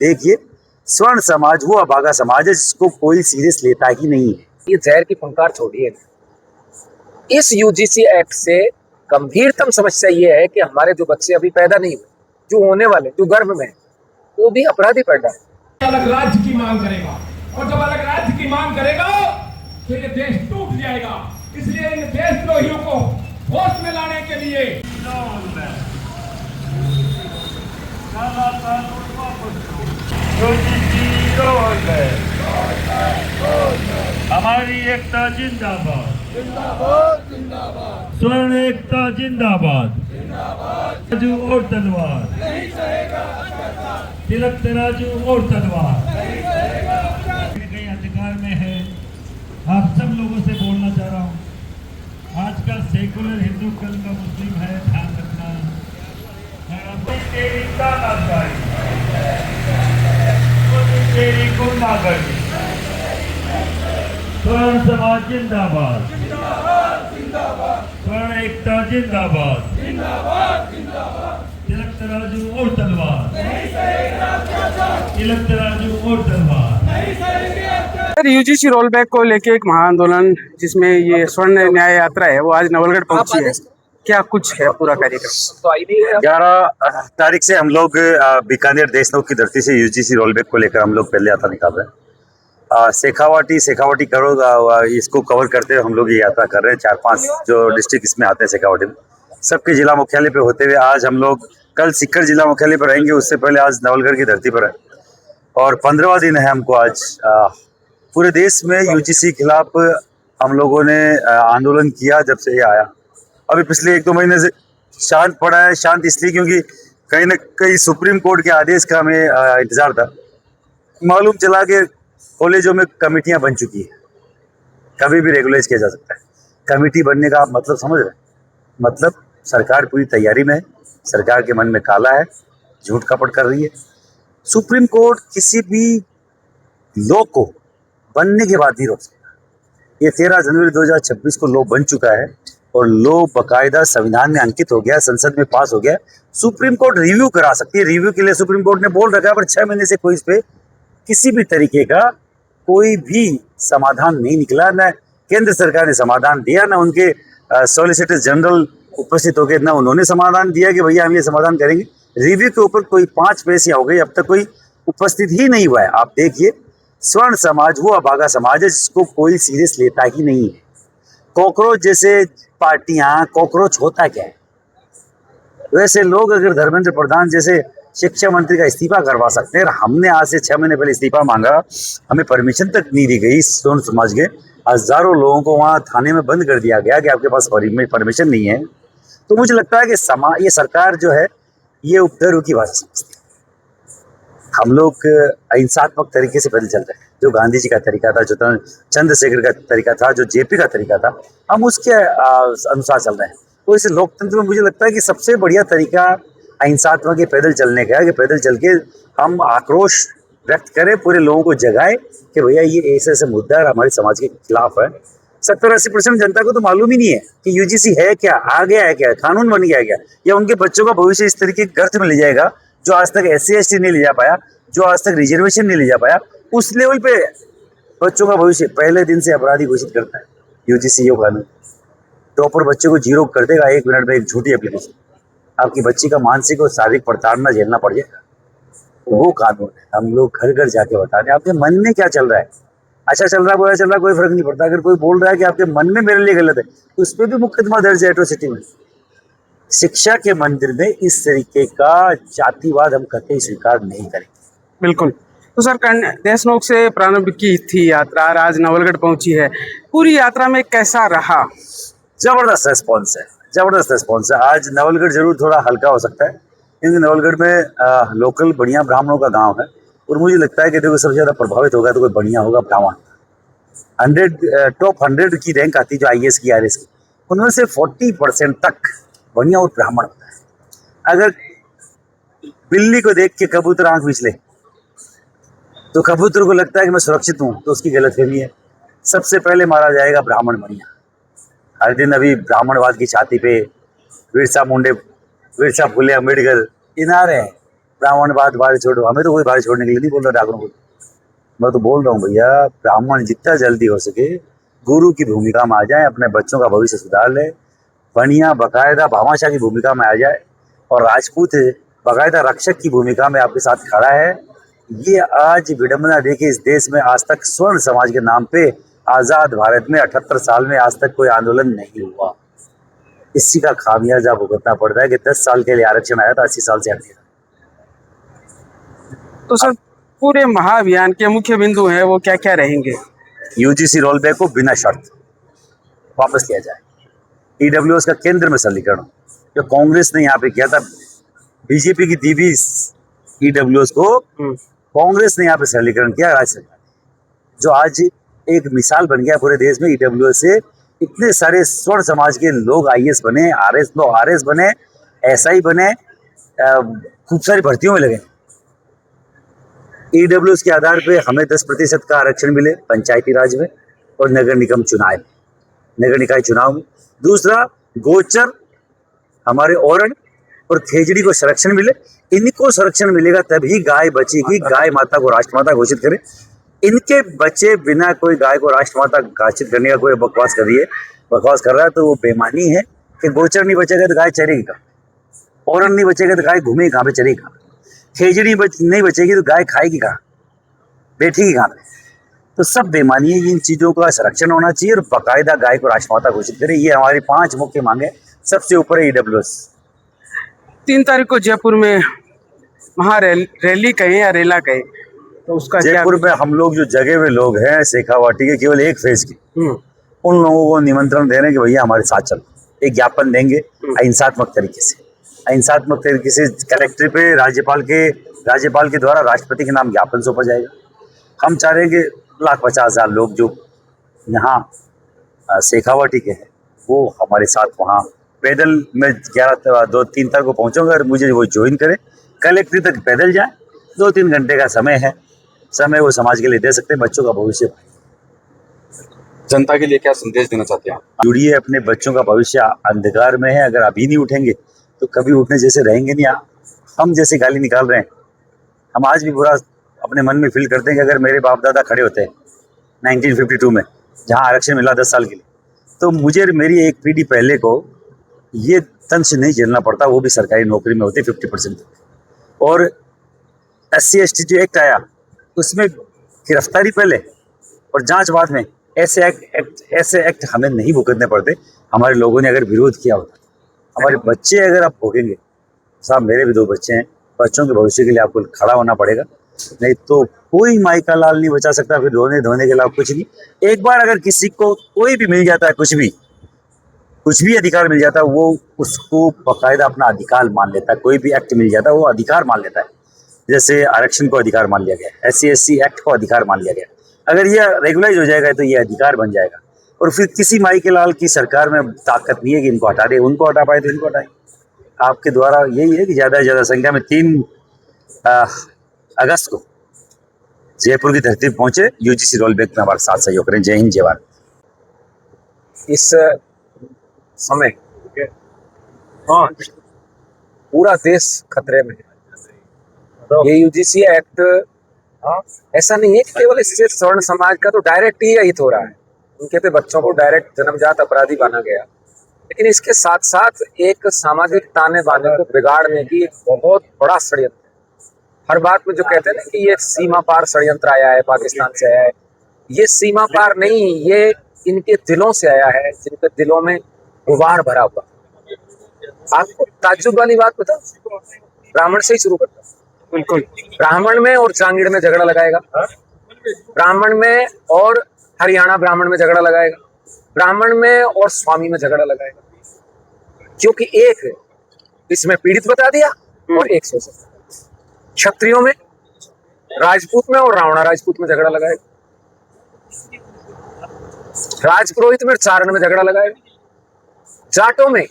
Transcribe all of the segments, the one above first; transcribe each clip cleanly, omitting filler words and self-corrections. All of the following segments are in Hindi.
देखिए, स्वर्ण समाज वो अभागा समाज है जिसको कोई सीरियस लेता ही नहीं है। ये जहर की फंकार छोड़िए। इस यूजीसी एक्ट से गंभीरतम समस्या ये है कि हमारे जो बच्चे अभी पैदा नहीं हुए, जो होने वाले, जो गर्भ में, वो भी अपराधी पैदा है। अलग राज्य की मांग करेगा, और जब अलग राज्य की मांग करेगा तो ये देश टूट जाएगा। इसलिए इन देशद्रोहियों को होश में लाने के लिए हमारी एकता जिंदाबाद, स्वर्ण एकता जिंदाबाद, तराजू और तलवार, तिलक तराजू और तलवार कई अधिकार में है। आप सब लोगों से बोलना चाह रहा हूँ, आज का सेकुलर हिंदू कल का मुस्लिम है, ध्यान रखना। तेरी तेरी गुंडागर्दी, स्वर्ण समाज जिंदाबाद, स्वर्ण एकता जिंदाबाद, तिलक तराजू और तलवार, तिलक तराजू और तलवार। यूजीसी रोल बैक को लेके एक महाआंदोलन जिसमें ये स्वर्ण न्याय यात्रा है वो आज नवलगढ़ पहुंची है, क्या कुछ है पूरा कार्यक्रम? 11 तारीख से हम लोग बीकानेर देशनोक की धरती से यूजीसी रोलबैक को लेकर हम लोग पहले यात्रा निकाल रहे हैं। शेखावाटी करो इसको कवर करते हुए हम लोग ये यात्रा कर रहे हैं। 4-5 जो डिस्ट्रिक्ट इसमें आते हैं शेखावाटी में, सबके जिला मुख्यालय पे होते हुए आज हम लोग कल सीकर जिला मुख्यालय पर रहेंगे। उससे पहले आज नवलगढ़ की धरती पर है और 15वां दिन है हमको आज। पूरे देश में यूजीसी के खिलाफ हम लोगों ने आंदोलन किया जब से ये आया। अभी पिछले 1-2 महीने से शांत पड़ा है। शांत इसलिए क्योंकि कहीं न कहीं सुप्रीम कोर्ट के आदेश का हमें इंतजार था। मालूम चला कि कॉलेजों में कमेटियां बन चुकी है, कभी भी रेगुलाइज किया जा सकता है। कमेटी बनने का मतलब समझ रहे हैं? मतलब सरकार पूरी तैयारी में है, सरकार के मन में काला है, झूठ कपट कर रही है। सुप्रीम कोर्ट किसी भी लॉ को बनने के बाद नहीं रोक सकता। ये 13 जनवरी 2026 को लॉ बन चुका है और लॉ बकायदा संविधान में अंकित हो गया, संसद में पास हो गया। सुप्रीम कोर्ट रिव्यू करा सकती है। रिव्यू के लिए सुप्रीम कोर्ट ने बोल रखा है, पर 6 महीने से कोई इस पे किसी भी तरीके का कोई भी समाधान नहीं निकला। न केंद्र सरकार ने समाधान दिया, न उनके सॉलिसिटर जनरल उपस्थित हो गए, न उन्होंने समाधान दिया कि भैया हम ये समाधान करेंगे। रिव्यू के ऊपर कोई 5 पैसे हो गई, अब तक कोई उपस्थित ही नहीं हुआ है। आप देखिए, स्वर्ण समाज वो अभागा समाज है जिसको कोई सीरियस लेता ही नहीं है। कॉकरोच जैसे पार्टियां, कॉकरोच होता क्या है? वैसे लोग अगर धर्मेंद्र प्रधान जैसे शिक्षा मंत्री का इस्तीफा करवा सकते हैं, हमने आज से 6 महीने पहले इस्तीफा मांगा, हमें परमिशन तक नहीं दी गई। स्वर्ण समाज के हजारों लोगों को वहां थाने में बंद कर दिया गया कि आपके पास परमिशन नहीं है। तो मुझे लगता है कि ये सरकार जो है ये उपद्रव की भाषा समझती है। हम लोग अहिंसात्मक तरीके से पैदल चल रहे हैं। जो गांधी जी का तरीका था, जो चंद्रशेखर का तरीका था, जो जेपी का तरीका था, हम उसके अनुसार चल रहे हैं। तो इस लोकतंत्र में मुझे लगता है कि सबसे बढ़िया तरीका अहिंसात्मक के पैदल चलने का है कि पैदल चल के हम आक्रोश व्यक्त करें, पूरे लोगों को जगाए कि भैया ये ऐसे मुद्दा है हमारे समाज के खिलाफ है। 70-80% जनता को तो मालूम ही नहीं है कि यूजीसी है क्या, आ गया है क्या, कानून बन गया है क्या, या उनके बच्चों का भविष्य इस तरीके के गर्त में ले जाएगा जो आज तक SC/ST नहीं ले जा पाया, जो आज तक रिजर्वेशन नहीं ले जा पाया। उस लेवल पे बच्चों का भविष्य पहले दिन से अपराधी घोषित करता है यूजीसी। ये कानून टॉपर बच्चे को 0 कर देगा 1 मिनट में एक झूठी एप्लीकेशन। आपकी बच्ची का मानसिक और शारीरिक प्रताड़ना झेलना पड़ जाएगा। वो कानून है। हम लोग घर घर जाके बता दें आपके मन में क्या चल रहा है। अच्छा चल रहा है, बुरा चल रहा है, कोई फर्क नहीं पड़ता। अगर कोई बोल रहा है कि आपके मन में मेरे लिए गलत है तो उस पर भी मुकदमा दर्ज है एट्रोसिटी में। शिक्षा के मंदिर में इस तरीके का जातिवाद हम कतई स्वीकार नहीं करेंगे। बिल्कुल। तो सर, देशनोक से प्रारंभ की थी यात्रा, आज नवलगढ़ पहुंची है। पूरी यात्रा में कैसा रहा? जबरदस्त रेस्पॉन्स है, जबरदस्त रेस्पॉन्स है। आज नवलगढ़ जरूर थोड़ा हल्का हो सकता है क्योंकि नवलगढ़ में लोकल बढ़िया ब्राह्मणों का गांव है और मुझे लगता है कि देखो सबसे ज़्यादा प्रभावित होगा तो कोई बढ़िया होगा ब्राह्मण। टॉप 100 की रैंक आती है जो IAS की, RS की, उनमें से 40% तक बढ़िया और ब्राह्मण होता है। अगर बिल्ली को देख के कबूतर आंख बीच ले तो कबूतर को लगता है कि मैं सुरक्षित हूँ, तो उसकी गलतफहमी है। सबसे पहले मारा जाएगा ब्राह्मण बढ़िया। हर दिन अभी ब्राह्मणवाद की छाती पे बिरसा फुले अम्बेडकर इनारे हैं। ब्राह्मणवाद बाहर छोड़ो, हमें तो कोई बाहर छोड़ने के लिए नहीं बोल रहा डाकरों को। मैं तो बोल रहा हूँ भैया, ब्राह्मण जितना जल्दी हो सके गुरु की भूमिका में आ जाए, अपने बच्चों का भविष्य सुधार ले, बढ़िया बाकायदा भामाशाह की भूमिका में आ जाए, और राजपूत बाकायदा रक्षक की भूमिका में आपके साथ खड़ा है। ये आज विडंबना देखिए, इस देश में आज तक स्वर्ण समाज के नाम पे आज़ाद भारत में 78 साल में आज तक कोई आंदोलन नहीं हुआ। इसी का खामियाजा भुगतना पड़ता है कि 10 साल के लिए आरक्षण आया था, 80 साल से हट गया। तो सर पूरे महाअभियान के मुख्य बिंदु हैं वो क्या क्या रहेंगे? यूजीसी रोल बैक को बिना शर्त वापस लिया जाए, ईडब्ल्यूएस का केंद्र में सरलीकरण, जो कांग्रेस ने यहाँ पे किया था, बीजेपी की दी हुई ईडब्ल्यूएस को कांग्रेस ने यहाँ पे सरलीकरण किया राज्य सरकार, जो आज एक मिसाल बन गया पूरे देश में। ईडब्ल्यूएस से इतने सारे स्वर्ण समाज के लोग आईएएस बने, आरएस बने, एसआई बने, खूब सारी भर्तियों में लगे। ईडब्ल्यूएस के आधार पे हमें 10% का आरक्षण मिले पंचायती राज में और नगर निकाय चुनाव में। दूसरा, गोचर हमारे औरण और खेजड़ी को संरक्षण मिले। इनको संरक्षण मिलेगा तभी गाय बचेगी, गाय माता को राष्ट्रमाता घोषित करे। इनके बच्चे बिना कोई गाय को राष्ट्रमाता घोषित करने का कोई बकवास कर रहा है तो वो बेईमानी है कि गोचर नहीं बचेगा तो गाय चरेगी कहाँ, औरण नहीं बचेगा तो गाय घूमेगी कहाँ पे, चरेगी कहाँ, खेजड़ी नहीं बचेगी तो गाय खाएगी कहाँ, बैठेगी कहाँ पे। तो सब बेईमानी है। इन चीज़ों का संरक्षण होना चाहिए और बाकायदा गाय को राष्ट्रमाता घोषित करे। ये हमारी 5 मुख्य मांगे, सबसे ऊपर है ईडब्ल्यूएस। 3 तारीख को जयपुर में रैली कहें या रेला कहें, तो उसका जयपुर में हम लोग जो जगह हुए लोग हैं शेखावाटी के केवल एक फेज की, उन लोगों को निमंत्रण दे रहे हैं कि भैया हमारे साथ चलो, एक ज्ञापन देंगे अहिंसात्मक तरीके से कलेक्टर पे राज्यपाल के द्वारा राष्ट्रपति के नाम ज्ञापन सौंपा जाएगा। हम चाह रहे हैं कि 1,50,000 लोग जो यहाँ शेखावाटी के हैं वो हमारे साथ वहाँ पैदल में 2-3 तारीख को पहुँचूंगा और मुझे वो ज्वाइन करें, कलेक्ट्री तक पैदल जाए। 2-3 घंटे का समय वो समाज के लिए दे सकते हैं, बच्चों का भविष्य। जनता के लिए क्या संदेश देना चाहते हैं आप? जुड़िए, अपने बच्चों का भविष्य अंधकार में है, अगर अभी नहीं उठेंगे तो कभी उठने जैसे रहेंगे नहीं। हम जैसे गाली निकाल रहे हैं, हम आज भी बुरा अपने मन में फील करते हैं कि अगर मेरे बाप दादा खड़े होते हैं 1952 में जहाँ आरक्षण मिला 10 साल के लिए, तो मुझे मेरी एक पीढ़ी पहले को ये तंज नहीं झेलना पड़ता, वो भी सरकारी नौकरी में होते 50%। और SC/ST जो एक्ट आया उसमें गिरफ्तारी पहले और जांच बाद में, ऐसे एक्ट हमें नहीं भुगतने पड़ते। हमारे लोगों ने अगर विरोध किया होता, हमारे बच्चे अगर आप भोगेंगे, साहब मेरे भी 2 बच्चे हैं, बच्चों के भविष्य के लिए आपको खड़ा होना पड़ेगा, नहीं तो कोई माई का लाल नहीं बचा सकता। फिर रोने धोने के अलावा कुछ नहीं। एक बार अगर किसी को कोई भी मिल जाता है, कुछ भी अधिकार मिल जाता है, वो उसको बाकायदा अपना अधिकार मान लेता है। कोई भी एक्ट मिल जाता है वो अधिकार मान लेता है। जैसे आरक्षण को अधिकार मान लिया गया, SC/ST एक्ट को अधिकार मान लिया गया, अगर ये रेगुलाइज हो जाएगा तो ये अधिकार बन जाएगा। और फिर किसी माई के लाल की सरकार में ताकत नहीं है कि इनको हटा दे, उनको हटा पाए तो इनको हटाए। आपके द्वारा यही है कि ज़्यादा से ज़्यादा संख्या में 3 अगस्त को जयपुर की धरती पर पहुंचे, यूजीसी रोल बैक में हमारे साथ सहयोग करें। जय हिंद, जय भारत। इस समय पूरा देश खतरे में है। ये यूजीसी एक्ट ऐसा नहीं है कि केवल इससे स्वर्ण समाज का तो डायरेक्ट ही हित हो रहा है, उनके पे बच्चों को डायरेक्ट जन्मजात अपराधी माना गया, लेकिन इसके साथ साथ एक सामाजिक ताने बाने को बिगाड़ने की बहुत बड़ा षड्यंत्र। हर बात में जो कहते हैं ना कि ये सीमा पार षड्यंत्र आया है, पाकिस्तान से आया है, ये सीमा पार नहीं, ये इनके दिलों से आया है, जिनके दिलों में गुबार भरा हुआ। आपको ताज्जुब वाली बात बता, ब्राह्मण से ही शुरू करता, बिल्कुल ब्राह्मण में और जांगीड़ में झगड़ा लगाएगा, ब्राह्मण में और हरियाणा ब्राह्मण में झगड़ा लगाएगा, ब्राह्मण में और स्वामी में झगड़ा लगाएगा, क्योंकि एक इसमें पीड़ित बता दिया और एक शोषक। क्षत्रियों में, राजपूत में और रावणा राजपूत में झगड़ा लगाएगा, राजपुरोहित में चारण में झगड़ा लगाएगा, जाटों में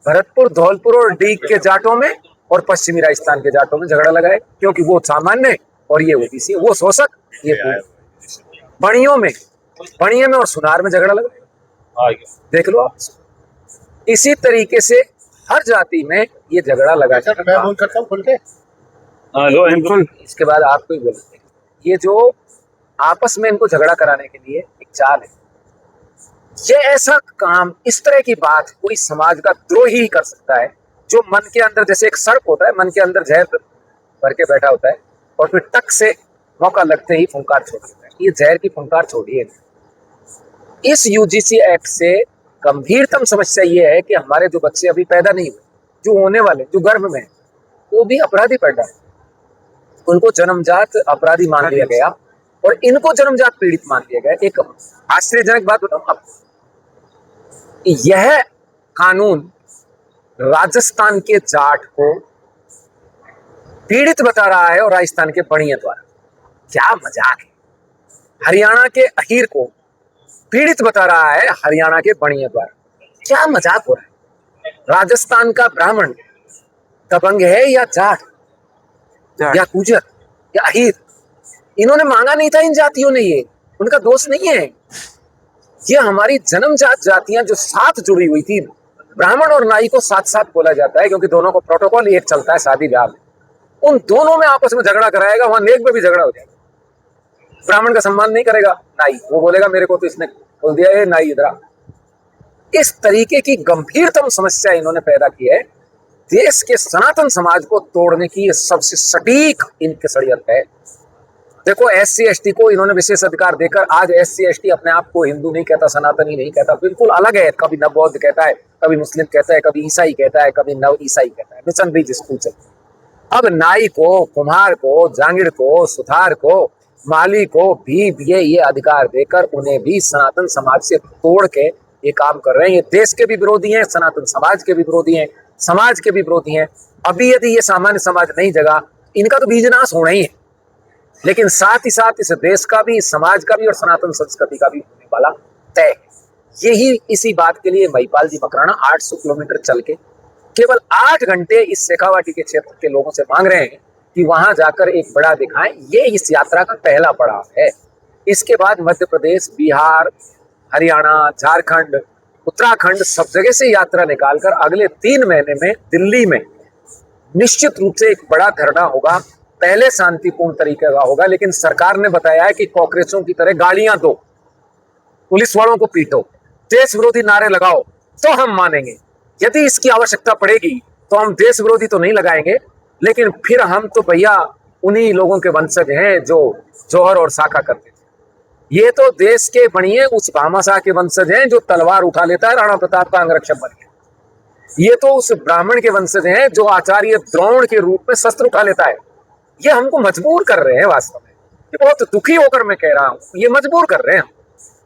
भरतपुर, धौलपुर और डीग के जाटों में और पश्चिमी राजस्थान के जाटों में झगड़ा लगाए, क्योंकि वो सामान्य और ये ओबीसी, वो शोषक, ये बणियों में और सुनार में झगड़ा लगाए। देख लो आप, इसी तरीके से हर जाति में ये झगड़ा लगा। बिल्कुल। इसके बाद आपको ही बोलेंगे। ये जो आपस में इनको झगड़ा कराने के लिए एक चाल है, ये ऐसा काम, इस तरह की बात कोई समाज का द्रोही ही कर सकता है, जो मन के अंदर, जैसे एक सर्प होता है, मन के अंदर जहर भर के बैठा होता है और फिर टक से मौका लगते ही फुंकार छोड़ देता है। ये जहर की फुंकार छोड़िए। इस यूजीसी एक्ट से गंभीरतम समस्या ये है कि हमारे जो बच्चे अभी पैदा नहीं हुए, जो होने वाले, जो गर्भ में, वो भी अपराधी पैदा है। उनको जन्मजात अपराधी मान लिया गया और इनको जन्मजात पीड़ित मान लिया गया। एक आश्चर्यजनक बात बताऊं आपको, यह कानून राजस्थान के जाट को पीड़ित बता रहा है और राजस्थान के बणियों द्वारा। क्या मजाक है। हरियाणा के अहीर को पीड़ित बता रहा है हरियाणा के बणियों द्वारा। क्या मजाक हो रहा है। राजस्थान का ब्राह्मण दबंग है या जाट या गुजर या अहीर, इन्होंने मांगा नहीं था इन जातियों ने, ये उनका दोष नहीं है। ये हमारी जन्मजात जातियां जो साथ जुड़ी हुई थी, ब्राह्मण और नाई को साथ साथ बोला जाता है क्योंकि दोनों को प्रोटोकॉल एक चलता है शादी ब्याह में। उन दोनों में आपस में झगड़ा कराएगा, वहां नेक में भी झगड़ा हो जाएगा। ब्राह्मण का सम्मान नहीं करेगा नाई, वो बोलेगा मेरे को तो इसने बोल दिया है नाई इधर। इस तरीके की गंभीरतम समस्या इन्होंने पैदा की है। देश के सनातन समाज को तोड़ने की ये सबसे सटीक इनके षड्यंत्र है। देखो, SC ST को इन्होंने विशेष अधिकार देकर आज SC ST अपने आप को हिंदू नहीं कहता, सनातनी नहीं कहता, बिल्कुल अलग है। कभी नव बौद्ध कहता है, कभी मुस्लिम कहता है, कभी ईसाई कहता है, कभी नव ईसाई कहता है। मिशनरी स्कूल से अब नाई को, कुम्हार को, जांगिड़ को, सुथार को, माली को भी ये अधिकार देकर उन्हें भी सनातन समाज से तोड़ के ये काम कर रहे हैं। ये देश के भी विरोधी हैं, सनातन समाज के भी विरोधी हैं, समाज के भी विरोधी हैं। अभी यदि ये सामान्य समाज नहीं जगा, इनका तो बीजनाश होना ही है, लेकिन साथ ही साथ इस देश का भी, समाज का भी और सनातन संस्कृति का भी होने वाला तय। यही इसी बात के लिए महिपाल जी मकराना 800 किलोमीटर चल के केवल 8 घंटे इस शेखावाटी के क्षेत्र के लोगों से मांग रहे हैं कि वहां जाकर एक बड़ा दिखाएं। ये इस यात्रा का पहला पड़ाव है। इसके बाद मध्य प्रदेश, बिहार, हरियाणा, झारखंड, उत्तराखंड, सब जगह से यात्रा निकालकर अगले 3 महीने में दिल्ली में निश्चित रूप से एक बड़ा धरना होगा। पहले शांतिपूर्ण तरीके का होगा, लेकिन सरकार ने बताया है कि कांग्रेसों की तरह गालियां दो, पुलिस वालों को पीटो, देश विरोधी नारे लगाओ तो हम मानेंगे। यदि इसकी आवश्यकता पड़ेगी तो हम देश विरोधी तो नहीं लगाएंगे, लेकिन फिर हम तो भैया उन्हीं लोगों के वंशज हैं जो जौहर और साका करते थे। ये तो देश के बणिए उस भामाशाह के वंशज हैं जो तलवार उठा लेता है, राणा प्रताप का अंगरक्षक बन गया। ये तो उस ब्राह्मण के वंशज हैं जो आचार्य द्रोण के रूप में शस्त्र उठा लेता है। ये हमको मजबूर कर रहे हैं। वास्तव में ये बहुत दुखी होकर मैं कह रहा हूं, ये मजबूर कर रहे हैं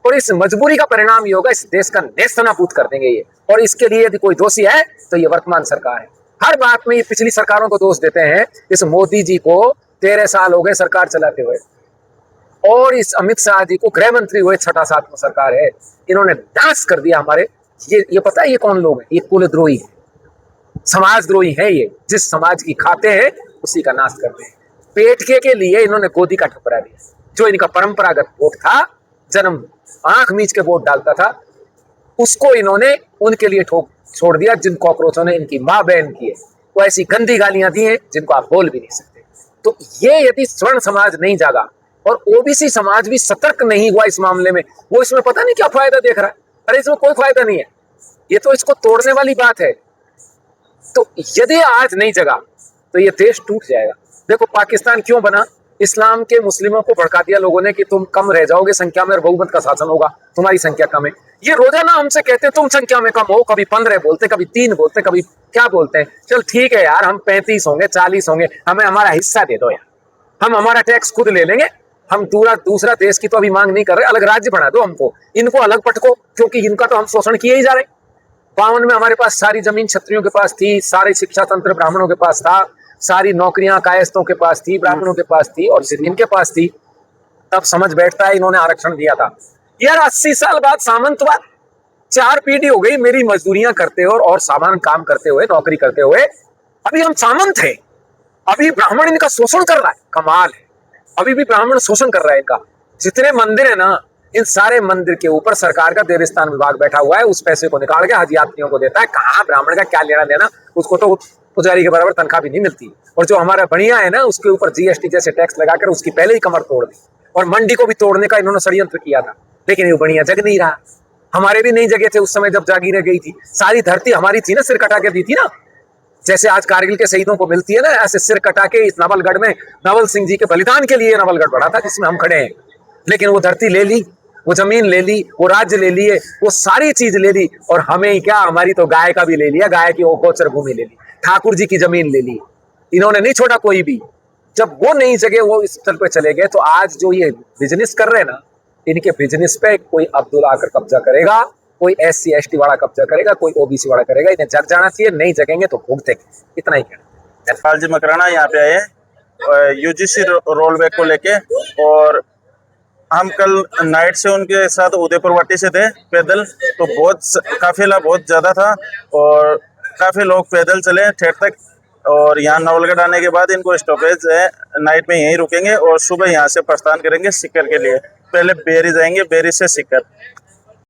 और इस मजबूरी का परिणाम ये होगा, इस देश का नेस्तनाबूद कर देंगे ये। और इसके लिए यदि कोई दोषी है तो ये वर्तमान सरकार है। हर बात में ये पिछली सरकारों को दोष देते हैं। इस मोदी जी को 13 साल हो गए सरकार चलाते हुए, और इस अमित शाह जी को गृह मंत्री हुए 6-7 सरकार है। इन्होंने नाश कर दिया हमारे। ये पता है ये कौन लोग हैं? ये कुलद्रोही है, समाजद्रोही है। ये जिस समाज की खाते हैं उसी का नाश करते हैं। पेट के लिए इन्होंने गोदी का ठुकरा दिया। जो इनका परंपरागत वोट था, जन्म आंख मीच के वोट डालता था, उसको इन्होंने उनके लिए छोड़ दिया जिन कॉकरोचों ने इनकी माँ बहन की है। वो ऐसी गंदी गालियां दी हैं जिनको आप बोल भी नहीं सकते। तो ये यदि स्वर्ण समाज नहीं जागा और OBC समाज भी सतर्क नहीं हुआ इस मामले में, वो इसमें पता नहीं क्या फायदा देख रहा है। अरे इसमें कोई फायदा नहीं है, ये तो इसको तोड़ने वाली बात है। तो यदि आज नहीं जगा तो ये देश टूट जाएगा। देखो पाकिस्तान क्यों बना? इस्लाम के मुस्लिमों को भड़का दिया लोगों ने कि तुम कम रह जाओगे संख्या में और बहुमत का शासन होगा, तुम्हारी संख्या कम है। ये रोजाना हमसे कहते हैं तुम संख्या में कम हो, कभी 15 बोलते, कभी 3 बोलते, कभी क्या बोलते हैं। चल ठीक है यार, हम 35 होंगे, 40 होंगे, हमें हमारा हिस्सा दे दो यार, हम हमारा टैक्स खुद ले लेंगे। हम दूसरा देश की तो अभी मांग नहीं कर रहे, अलग राज्य बना दो हमको, इनको अलग पटको, क्योंकि इनका तो हम शोषण किए ही जा रहे। 52 में हमारे पास सारी जमीन क्षत्रियों के पास थी, सारे शिक्षा तंत्र ब्राह्मणों के पास था, सारी नौकरियां कायस्थों के पास थी, ब्राह्मणों के पास थी और इनके पास थी। तब समझ बैठता है इन्होंने आरक्षण दिया था। यार 80 साल बाद सामंतवाद, 4 पीढ़ी हो गई मेरी मजदूरियां करते हुए और सामान काम करते हुए, नौकरी करते हुए, अभी हम सामंत हैं। अभी ब्राह्मण इनका शोषण कर रहा है। कमाल है, अभी भी ब्राह्मण शोषण कर रहा है इनका। जितने मंदिर है ना, इन सारे मंदिर के ऊपर सरकार का देवस्थान विभाग बैठा हुआ है, उस पैसे को निकाल के हज यात्रियों को देता है। कहाँ ब्राह्मण का क्या लेना देना, उसको तो पुजारी के बराबर तनख्वाह भी नहीं मिलती। और जो हमारा बढ़िया है ना, उसके ऊपर जीएसटी जैसे टैक्स लगाकर उसकी पहले ही कमर तोड़ दी, और मंडी को भी तोड़ने का इन्होंने षड्यंत्र किया था, लेकिन ये बढ़िया जग नहीं रहा। हमारे भी नहीं जगह थे उस समय जब जागीरें गई थी, सारी धरती हमारी थी ना, सिर कटा के दी थी ना, जैसे आज कारगिल के शहीदों को मिलती है ना, ऐसे सिर कटा के इस नवलगढ़ में नवल सिंह जी के बलिदान के लिए नवलगढ़ बढ़ा था जिसमें हम खड़े हैं। लेकिन वो धरती ले ली, वो जमीन ले ली, वो राज्य ले लिए, वो सारी चीज ले ली, और हमें ही क्या, हमारी तो गाय का भी ले लिया, गाय की वो गोचर भूमि ले ली, ठाकुर जी की जमीन ले ली, इन्होंने नहीं छोड़ा कोई भी। जब वो नहीं जगह वो इस स्थल पे चले गए, तो आज जो ये बिजनेस कर रहे हैं ना, इनके बिजनेस पे कोई अब्दुल आकर कब्जा करेगा, कोई SC ST वाला कब्जा करेगा, कोई OBC वाला करेगा। इन्हें जग जाना चाहिए, नहीं जगेंगे तो भुगतेंगे, इतना ही कहना। जसपाल जी मकराना यहाँ पे आए UGC रोल बैक को लेके, और हम कल नाइट से उनके साथ उदयपुर वाटी से थे पैदल, तो काफिला बहुत ज्यादा था और काफी लोग पैदल चले ठेठ तक, और यहाँ नवलगढ़ आने के बाद इनको स्टॉपेज है, नाइट में यहीं रुकेंगे और सुबह यहाँ से प्रस्थान करेंगे सीकर के लिए। पहले बेरी जाएंगे, बेरी से सीकर।